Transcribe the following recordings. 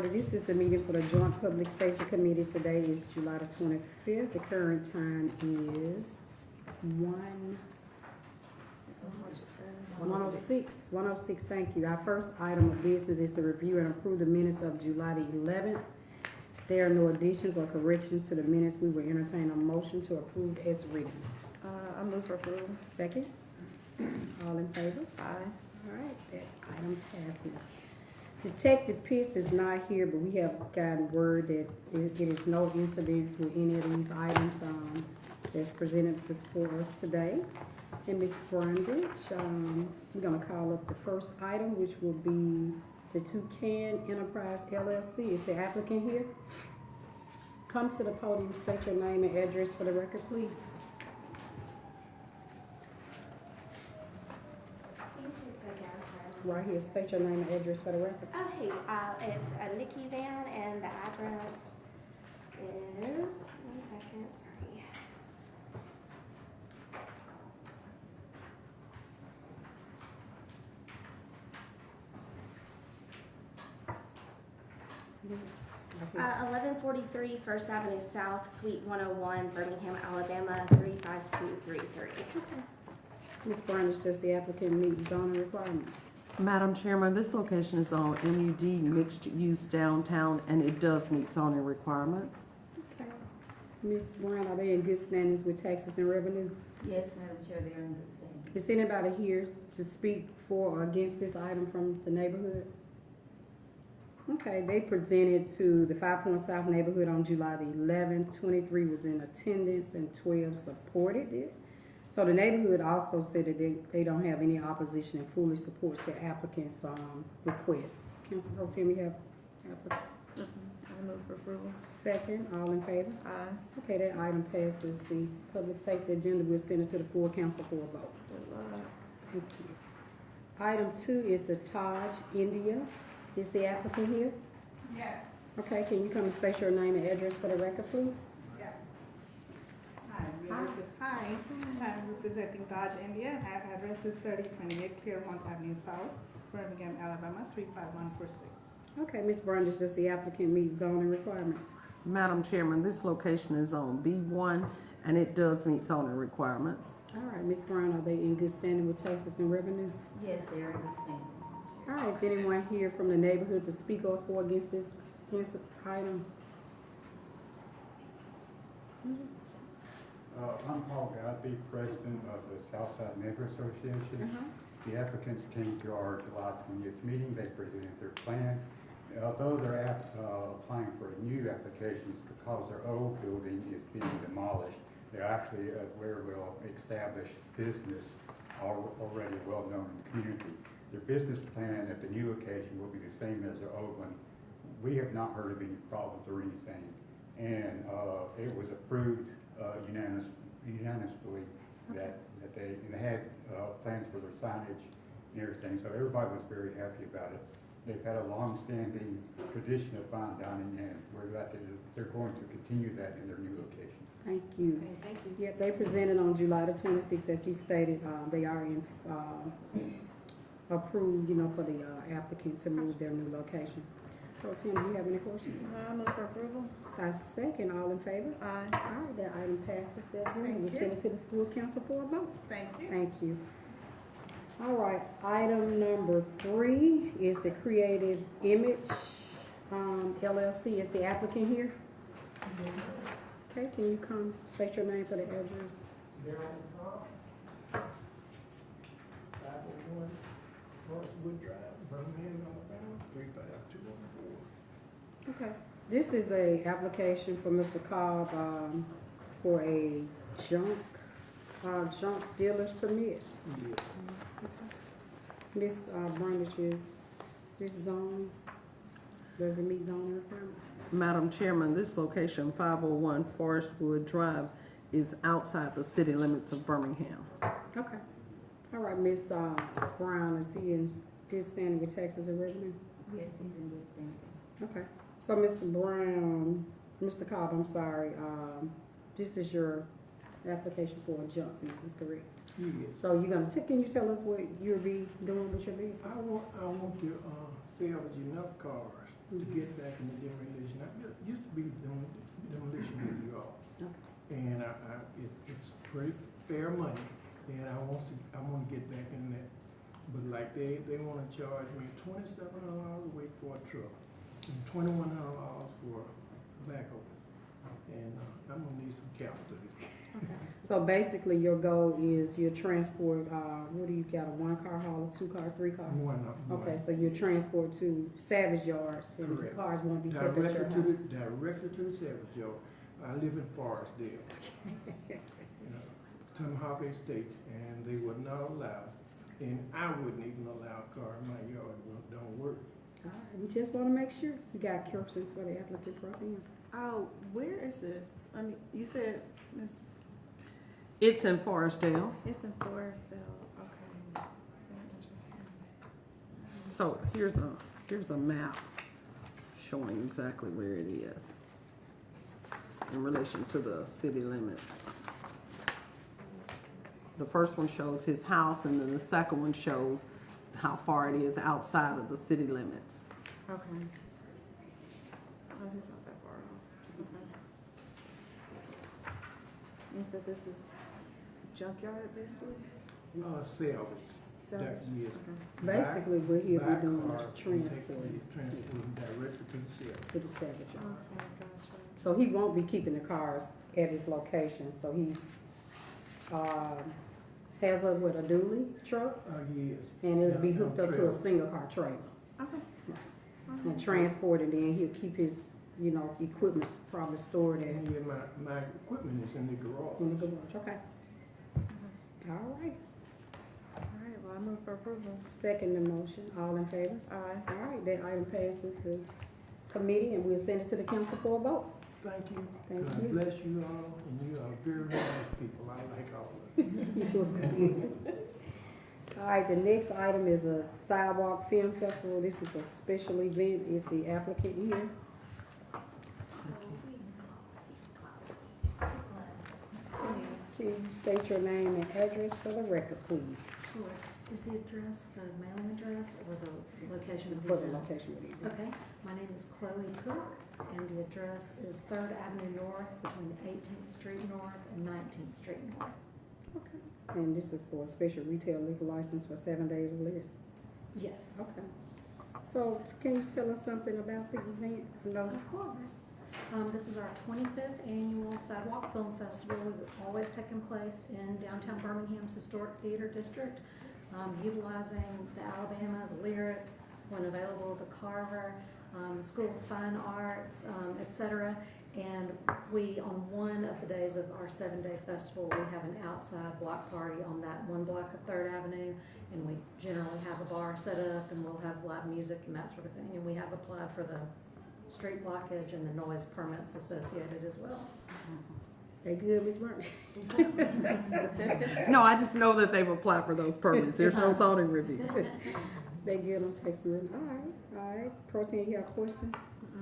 Alrighty, this is the meeting for the Joint Public Safety Committee. Today is July the 25th. The current time is 1:06, thank you. Our first item of business is to review and approve the minutes of July the 11th. There are no additions or corrections to the minutes. We will entertain a motion to approve as written. I move for approval. Second. All in favor? Aye. Alright, that item passes. Detective Pierce is not here, but we have gotten word that it is no incidents with any of these items that's presented before us today. And Ms. Brundage, we're gonna call up the first item, which will be the Toucan Enterprise LLC. Is the applicant here? Come to the podium, state your name and address for the record, please. Right here, state your name and address for the record. Oh, hey, it's Nikki Van, and the address is, 1 second, sorry. Okay. 1143 First Avenue South, Suite 101, Birmingham, Alabama, 35233. Ms. Brundage, does the applicant meet zoning requirements? Madam Chairman, this location is on MUD mixed use downtown, and it does meet zoning requirements. Okay. Ms. Brown, are they in good standings with taxes and revenue? Yes, Madam Chair, they're in good standing. Is anybody here to speak for or against this item from the neighborhood? Okay, they presented to the 5 Point South neighborhood on July the 11th. 23 was in attendance and 12 supported it. So the neighborhood also said that they don't have any opposition and fully supports the applicant's request. Council Pro Tem, you have applicant? I move for approval. Second, all in favor? Aye. Okay, that item passes. The public safety agenda will send it to the full council for a vote. Thank you. Item 2 is the Taj India. Is the applicant here? Yes. Okay, can you come and state your name and address for the record, please? Yes. Hi, I'm representing Taj India. Our address is 3028 Claremont Avenue South, Birmingham, Alabama, 35146. Okay, Ms. Brundage, does the applicant meet zoning requirements? Madam Chairman, this location is on B1, and it does meet zoning requirements. All right, Ms. Brown, are they in good standing with taxes and revenue? Yes, they're in good standing. All right, is anyone here from the neighborhood to speak or for against this item? I'm Paul Godby, president of the Southside Neighbor Association. The applicants came to our July 20th meeting. They presented their plan. Although they're applying for new applications because their old building is being demolished, they're actually a very well established business, already well known in the community. Their business plan at the new location will be the same as their old one. We have not heard of any problems or anything, and it was approved unanimously that they had plans for their signage and everything, so everybody was very happy about it. They've had a long-standing tradition of fine dining, and they're going to continue that in their new location. Thank you. Okay, thank you. Yep, they presented on July the 26th, as he stated. They are in approved, for the applicant to move their new location. Pro Tem, do you have any questions? I move for approval. Second, all in favor? Aye. All right, that item passes. That agenda will Thank you. send it to the full council for a vote. Thank you. Thank you. All right, item number 3 is the Creative Image LLC. Is the applicant here? Okay, can you come state your name for the address? Darryl Cobb, 501 Forestwood Drive, Birmingham, Alabama, 35214. Okay, this is a application for Mr. Cobb for a junk dealer's permit. Yes. Ms. Brundage, this zone, does it meet zoning requirements? Madam Chairman, this location, 501 Forestwood Drive, is outside the city limits of Birmingham. Okay. All right, Ms. Brown, is he in good standing with taxes and revenue? Yes, he's in good standing. Okay. So, Mr. Brown, Mr. Cobb, I'm sorry, this is your application for a junk, is this correct? Yes. So can you tell us what you'll be doing with your business? I want to salvage enough cars to get back in the demolition. I used to be demolition with you all. And it's pretty fair money, and I want to get back in that. But like they want to charge me $2,700 a week for a truck, and $2,100 for backhoe. And I'm gonna need some capital. So basically, your goal is your transport, what do you got, a 1-car haul, a 2-car, 3-car? One. Okay, so you transport to salvage yards, and the Correct. cars won't be kept at your Directly house? to the service yard. I live in Forestdale. Tomahawk Estates, and they would not allow, and I wouldn't even allow a car in my yard. Don't work. All right, we just wanna make sure you got questions for the applicant pro tem. Oh, where is this? I mean, you said, Miss, It's in Forestdale. it's in Forestville, okay. It's very interesting. So here's a map showing exactly where it is in relation to the city limits. The first one shows his house, and then the second one shows how far it is outside of the city limits. Okay. Oh, he's not that far off. Okay. You said this is junkyard, basically? Salvage. Salvage? Yes. Okay. Basically, what he'll be Buy doing cars is and transport transport them directly to the service. to the salvage yard. Okay, gotcha. So he won't be keeping the cars at his location, so he's, has a dually truck, Yes. and it'll be Yeah, hooked up to a trailer. single car trailer. Okay. And transport, and then he'll keep his, equipment probably stored at, And yeah, my equipment is in the garage. in the garage, okay. All right, All right, well, I move for approval. second the motion, all in favor? Aye. All right, that item passes the committee, and we'll send it to the council for a vote. Thank you. Thank God you. bless you all, and you are very nice people. I like all of you. All right, the next item is a sidewalk film festival. This is a special event. Is the applicant here? Can you state your name and address for the record, please? Sure. Is the address the mailing address or the location of the For the event? location of the event. Okay, my name is Chloe Cook, and the address is 3rd Avenue North between 18th Street North and 19th Street North. Okay. And this is for a special retail liquor license for 7 days or less? Yes. Okay. So can you tell us something about the event? No. Of course. This is our 25th annual Sidewalk Film Festival. We've always taken place in downtown Birmingham's Historic Theater District, utilizing the Alabama, the Lyric, when available, the Carver, School of Fine Arts, etc. And we, on one of the days of our 7-day festival, we have an outside block party on that one block of 3rd Avenue. And we generally have a bar set up, and we'll have live music and that sort of thing. And we have applied for the street blockage and the noise permits associated as well. They good, Ms. Martin? No, I just know that they've applied for those permits. There's no zoning review. They good on text room. All right. Protein, you have questions?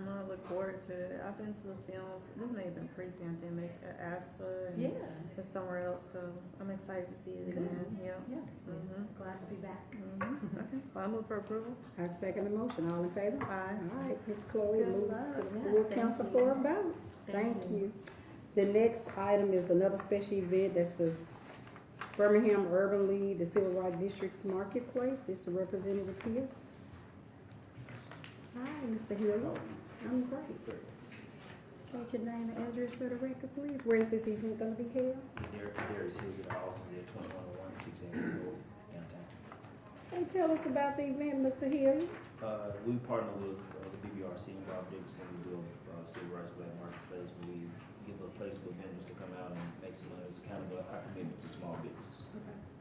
I look forward to it. I've been to the films. This may have been pre-pandemic at ASFA and it's somewhere else, so I'm excited to see it again. Yeah. Yeah, Mhm. glad to be back. Mhm. Okay. Well, I move for approval. I second the motion. All in favor? Aye. All right, Ms. Chloe Good moves luck. to the Yes, full thank council you. for a vote. Thank you. The next item is another special event. That's the Birmingham Urban League, the Civil Rights District Marketplace. It's a representative here. Hi, Mr. Hill. I'm great. State your name and address for the record, please. Where is this event gonna be held? Darius Hills at our office at 2101 6 Avenue Road, downtown. Hey, tell us about the event, Mr. Hill. We partner with the BBRC and Bob Dickerson. We do a civil rights black marketplace where we give a place for vendors to come out and make some money. It's kind of our commitment to small businesses.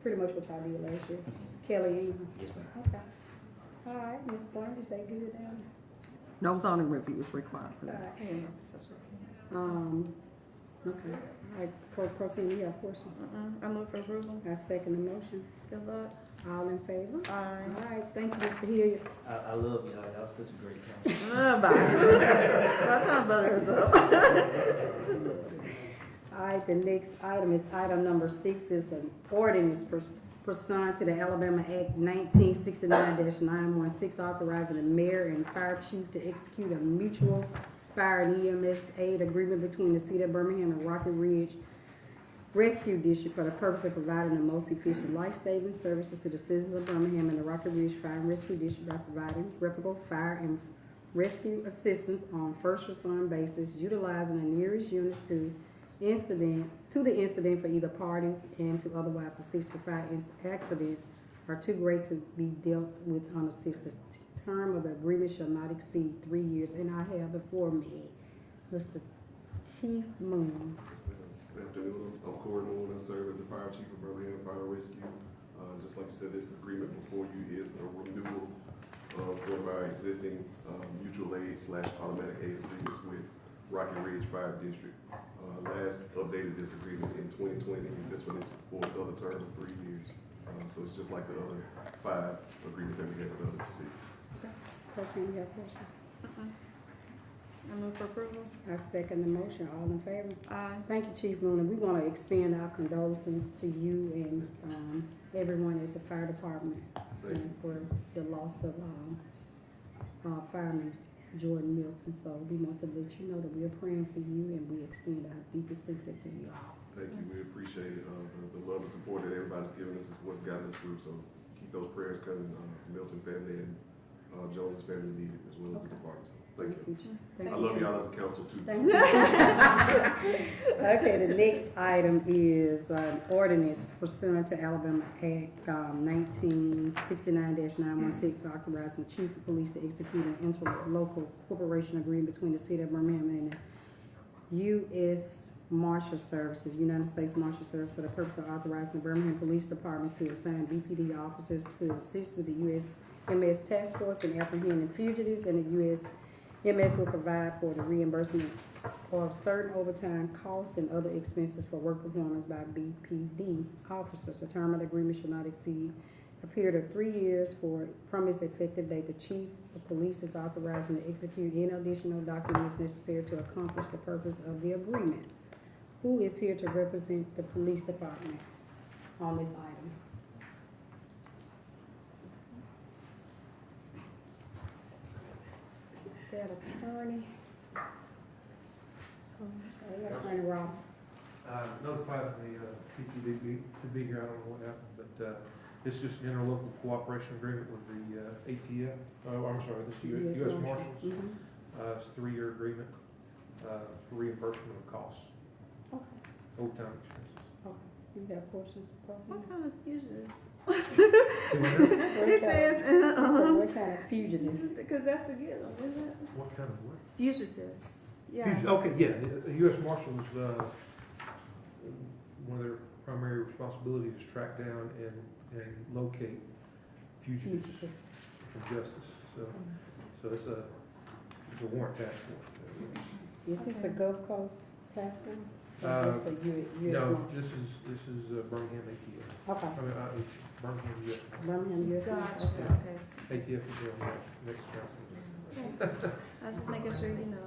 Pretty much what y'all did last year. Kelly Ingram. Yes, ma'am. Okay. All right, Ms. Blanche, they good down No zoning review is required for there? that. Okay. All right, Protein, you have questions? I move for approval. I second the motion. Good luck. All in favor? Aye. All right, thank you, Mr. Hill. I love y'all. Y'all such a great council. Bye. Stop trying to butter us up. All right, the next item is item number 6 is an ordinance pursuant to the Alabama Act 1969-916, authorizing the mayor and fire chief to execute a mutual fire and EMS aid agreement between the city of Birmingham and Rocky Ridge Rescue District for the purpose of providing the most efficient life-saving services to the citizens of Birmingham and the Rocky Ridge Fire and Rescue District by providing reputable fire and rescue assistance on first responder basis, utilizing the nearest units to the incident for either party and to otherwise assist the fire accidents are too great to be dealt with unassisted. Term of the agreement shall not exceed 3 years, and I have before me Mr. Chief Moon. Good afternoon, I'm Corey Moon, I serve as the fire chief of Birmingham Fire Rescue. Just like you said, this agreement before you is a renewal of one of our existing mutual aid / automatic aid agreements with Rocky Ridge Fire District. Last updated this agreement in 2020, and this one is for another term of 3 years. So it's just like the other 5 agreements that we have with other cities. Question, you have questions? I move for approval. I second the motion. All in favor? Aye. Thank you, Chief Moon. We want to extend our condolences to you and everyone at the fire department for the loss of fireman Jordan Milton. So we want to let you know that we are praying for you and we extend our deepest sympathy to you all. Thank you, we appreciate the love and support that everybody's given us is what's gotten us through. So keep those prayers coming, Milton family and Jones' family need it as well as the department. So thank you. I love y'all as a council too. Thank you. Okay, the next item is ordinance pursuant to Alabama Act 1969-916, authorizing the chief of police to execute an interlocal cooperation agreement between the city of Birmingham and the U.S. Marshal Services, United States Marshal Service, for the purpose of authorizing the Birmingham Police Department to assign BPD officers to assist with the U.S. Task Force in apprehending fugitives, and the U.S. will provide for the reimbursement of certain overtime costs and other expenses for work performance by BPD officers. The term of the agreement shall not exceed a period of 3 years from its effective date. The chief of police is authorizing to execute any additional documents necessary to accomplish the purpose of the agreement. Who is here to represent the police department on this item? That attorney. Attorney Rob. Notified the PPD to be here. I don't know what happened, but it's just an interlocal cooperation agreement with the ATF. Oh, I'm sorry, this U.S. Marshals. It's a 3-year agreement for reimbursement of costs, Okay. overtime expenses. Okay. You have questions? What kind of fugitives? What It says, what kind of fugitives? because that's a good one, isn't it? What kind of what? Fugitives. Yeah. Okay, yeah, the U.S. Marshals, one of their primary responsibilities is track down and locate fugitives from justice. So it's a warrant task force. Is this a Gulf Coast task force? Or Uh, just a US No, Marshal? this is Birmingham ATF. Okay. I mean, Birmingham US. Birmingham, US Gotcha, Marshal. Okay. okay. ATF is the next council. I was just making sure you know.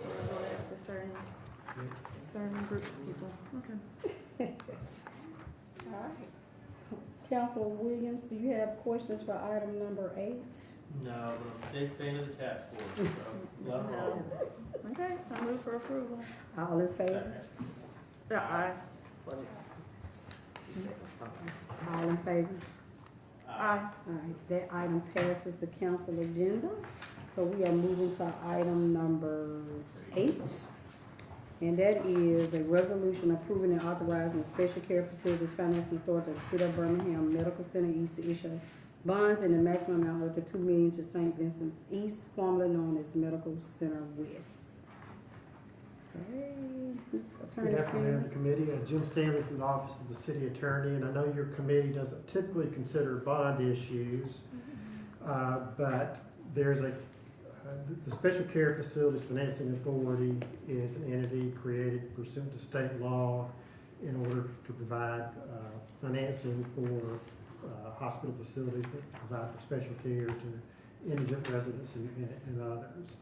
We're going after certain groups of people. Okay. All right. Councilor Williams, do you have questions for item number 8? No, but I'm a big fan of the task force, so love it all. Okay, I move for approval. All in favor? Aye. All in favor? Aye. All right, that item passes the council agenda. So we are moving to item number 8. And that is a resolution approving and authorizing the Special Care Facilities Financing Authority of the City of Birmingham Medical Center East to issue bonds in the maximum amount of up to $2 million to St. Vincent's East, formerly known as Medical Center West. Okay, Attorney Good afternoon, Stanley. committee. Jim Stanley from the Office of the City Attorney, and I know your committee doesn't typically consider bond issues, but there's the Special Care Facilities Financing Authority is an entity created pursuant to state law in order to provide financing for hospital facilities that provide for special care to indigent residents and others.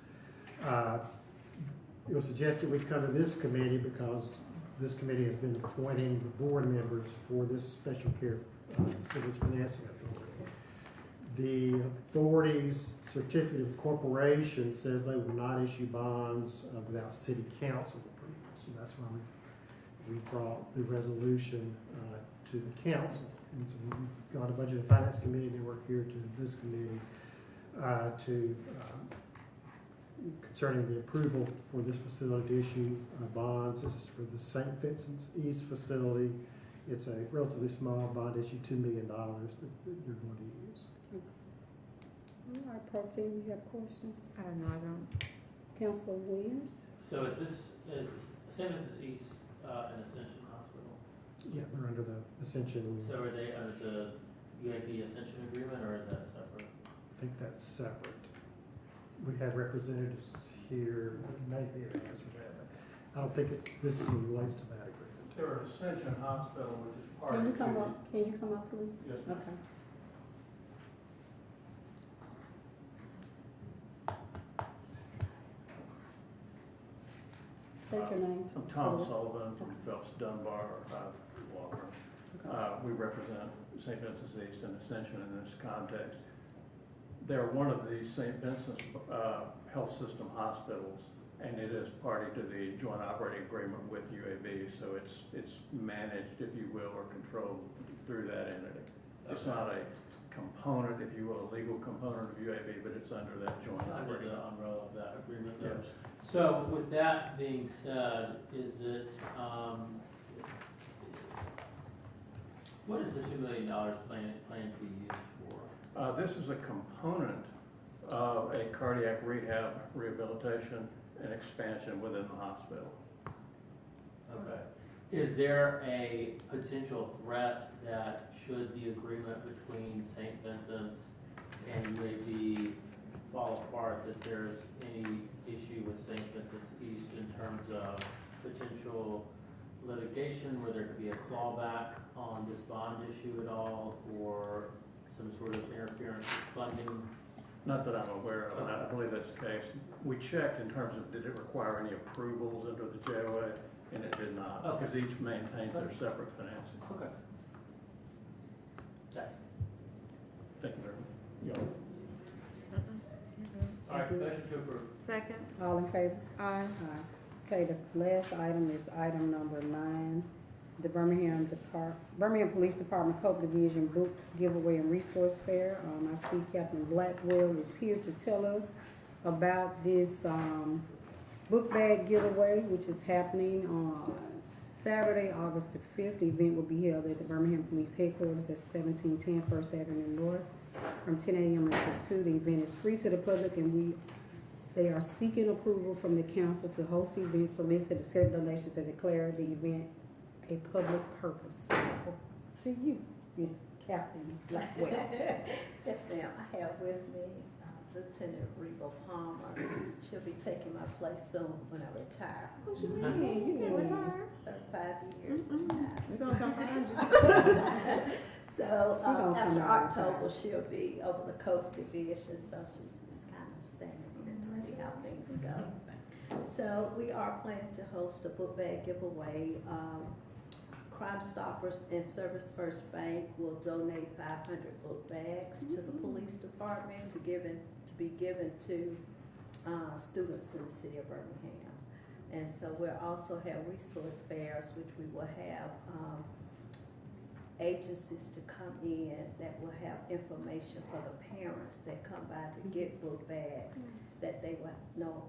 It was suggested we come to this committee because this committee has been appointing the board members for this Special Care Facilities Financing Authority. The authority's certificate of corporation says they will not issue bonds without city council approval. So that's why we brought the resolution to the council. And so we've got a Budget and Finance Committee, and we're here to this committee concerning the approval for this facility to issue bonds. This is for the St. Vincent's East facility. It's a relatively small bond issue, $2 million that you're going to use. All right, Pro Tem, you have questions? I don't. Councilor Williams? So is St. Vincent's East an Ascension Hospital? Yeah, they're under the Ascension. So are they under the UAB Ascension agreement, or is that separate? I think that's separate. We have representatives here, maybe an answer to that, but I don't think this one relates to that agreement. They're Ascension Hospital, which is part Can of you the come up, please? Yes, ma'am. Okay. State your name. I'm Tom Sullivan from Phelps Dunbar Law Firm. We represent St. Vincent's East and Ascension in this context. They're one of the St. Vincent's health system hospitals, and it is party to the joint operating agreement with UAB, so it's managed, if you will, or controlled through that entity. It's not a component, if you will, a legal component of UAB, but it's under that joint Under operating. the umbrella of that agreement, though. Yes. So with that being said, is it, what is the $2 million planned to be used for? This is a component of a cardiac rehab, rehabilitation, and expansion within the hospital. Okay. Is there a potential threat that should the agreement between St. Vincent's and UAB fall apart, that there's any issue with St. Vincent's East in terms of potential litigation where there could be a clawback on this bond issue at all, or some sort of interference with funding? Not that I'm aware of, and I believe that's the case. We checked in terms of did it require any approvals under the JOA, and it did not, Okay. because each maintains their separate financing. Okay. That's, Thank you very much. all right, motion to approve. Second. All in favor? Aye. Aye. Okay, the last item is item number 9. The Birmingham Police Department Coke Division Book Giveaway and Resource Fair. I see Captain Blackwell is here to tell us about this book bag giveaway, which is happening on Saturday, August the 5th. The event will be held at the Birmingham Police Headquarters at 1710 First Avenue North from 10 a.m. until 2. The event is free to the public, and they are seeking approval from the council to host the event, solicit, accept donations, and declare the event a public purpose. To you, Miss Captain Blackwell. Yes, ma'am. I have with me Lieutenant Reba Palmer. She'll be taking my place soon when I retire. What you mean? You can retire? 35 years this time. We're gonna come find you. So She gonna come after out October, retire. she'll be over the Coke division, so she's just kind of standing in to see how things go. So we are planning to host a book bag giveaway. Crime Stoppers and Service First Bank will donate 500 book bags to the police department to be given to students in the city of Birmingham. And so we'll also have resource fairs, which we will have agencies to come in that will have information for the parents that come by to get book bags, that they will know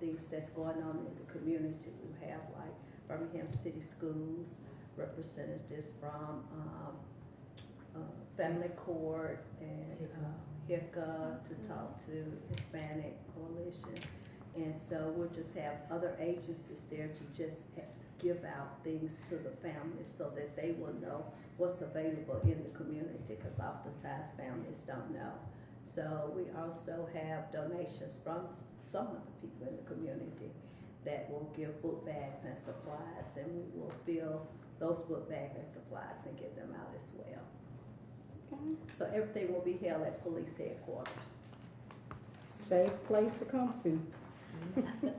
things that's going on in the community. We have like Birmingham City Schools, representatives from Family Court and HICA to talk to Hispanic Coalition. And so we'll just have other agencies there to just give out things to the families so that they will know what's available in the community, because oftentimes families don't know. So we also have donations from some of the people in the community that will give book bags and supplies, and we will fill those book bags and supplies and get them out as well. Okay. So everything will be held at police headquarters. Safe place to come to.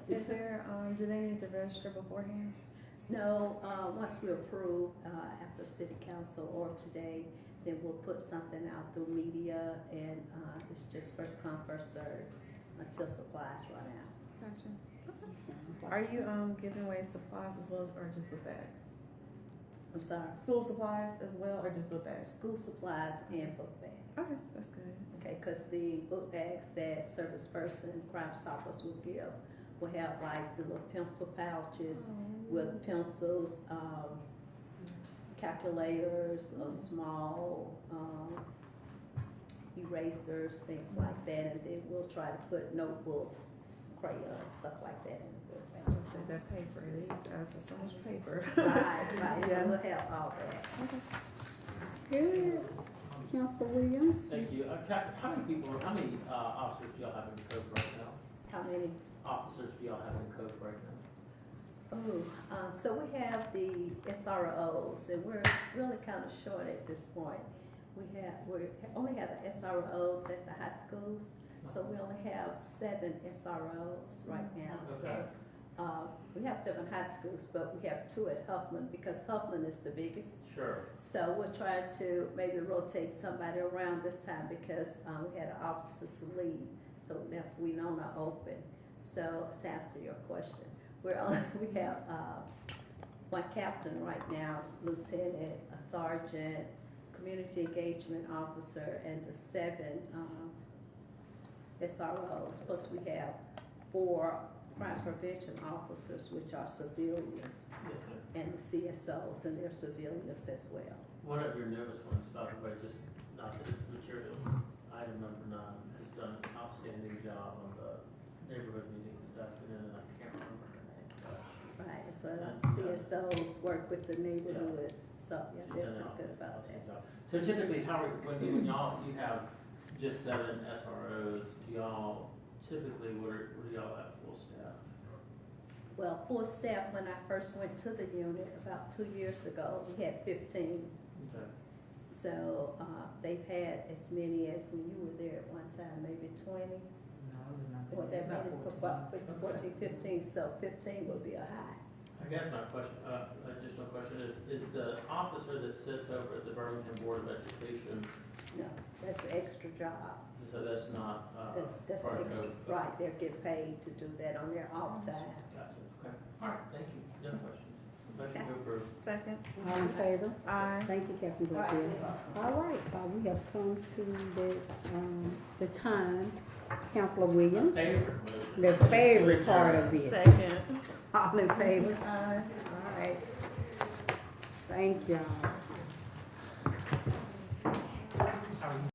Is there, do they need to register beforehand? No, once we approve, after city council or today, then we'll put something out through media, and, it's just first come, first served until supplies run out. Gotcha. Are you, giving away supplies as well, or just book bags? I'm sorry, School supplies as well, or just book bags? school supplies and book bags. Okay, that's good. Okay, because the book bags that Service Person, Crime Stoppers will give will have like the little pencil pouches with pencils, calculators, a small, erasers, things like that, and then we'll try to put notebooks, crayons, stuff like that in the book bag. That paper, they used to ask for so much paper. Right, Yeah. so we'll have all that. Good. Council Williams? Thank you. Captain, how many officers do y'all have in code right now? How many? Officers do y'all have in code right now? Oh, so we have the SROs, and we're really kind of short at this point. We only have the SROs at the high schools, so we only have 7 SROs right now. Okay. So, we have 7 high schools, but we have 2 at Huffman, because Huffman is the biggest. Sure. So we're trying to maybe rotate somebody around this time, because, we had an officer to leave, so we left Winona open. So to answer your question, we have, 1 captain right now, lieutenant, a sergeant, community engagement officer, and the 7, SROs, plus we have 4 crime prevention officers, which are civilians, Yes, sir. and the CSOs, and they're civilians as well. One of your newest ones, by the way, just not that it's material, item number 9, has done an outstanding job on the neighborhood meetings that I've been in, and I can't remember her name. Right, so the CSOs work with the neighborhoods, so yeah, She's they're done an pretty good about awesome that. job. So typically, when y'all, you have just 7 SROs, do y'all typically, what do y'all have full staff? Well, full staff, when I first went to the unit about 2 years ago, we had 15. Okay. So, they've had as many as when you were there at one time, maybe 20. No, it was not Or that, that it's not many, 14. about 14, 15, so 15 would be a high. I guess my question, additional question is the officer that sits over at the Birmingham Board of Education, No, that's an extra job. so that's not, That's part of extra, code? right, they're getting paid to do that on their off time. Gotcha, okay. All right, thank you. No questions. Motion to approve. Second. All in favor? Aye. Thank you, Captain Brookfield. All right, we have come to the time. Councilor Williams, Favorite motion. the favorite part of this. Second. All in favor? Aye. All right. Thank y'all.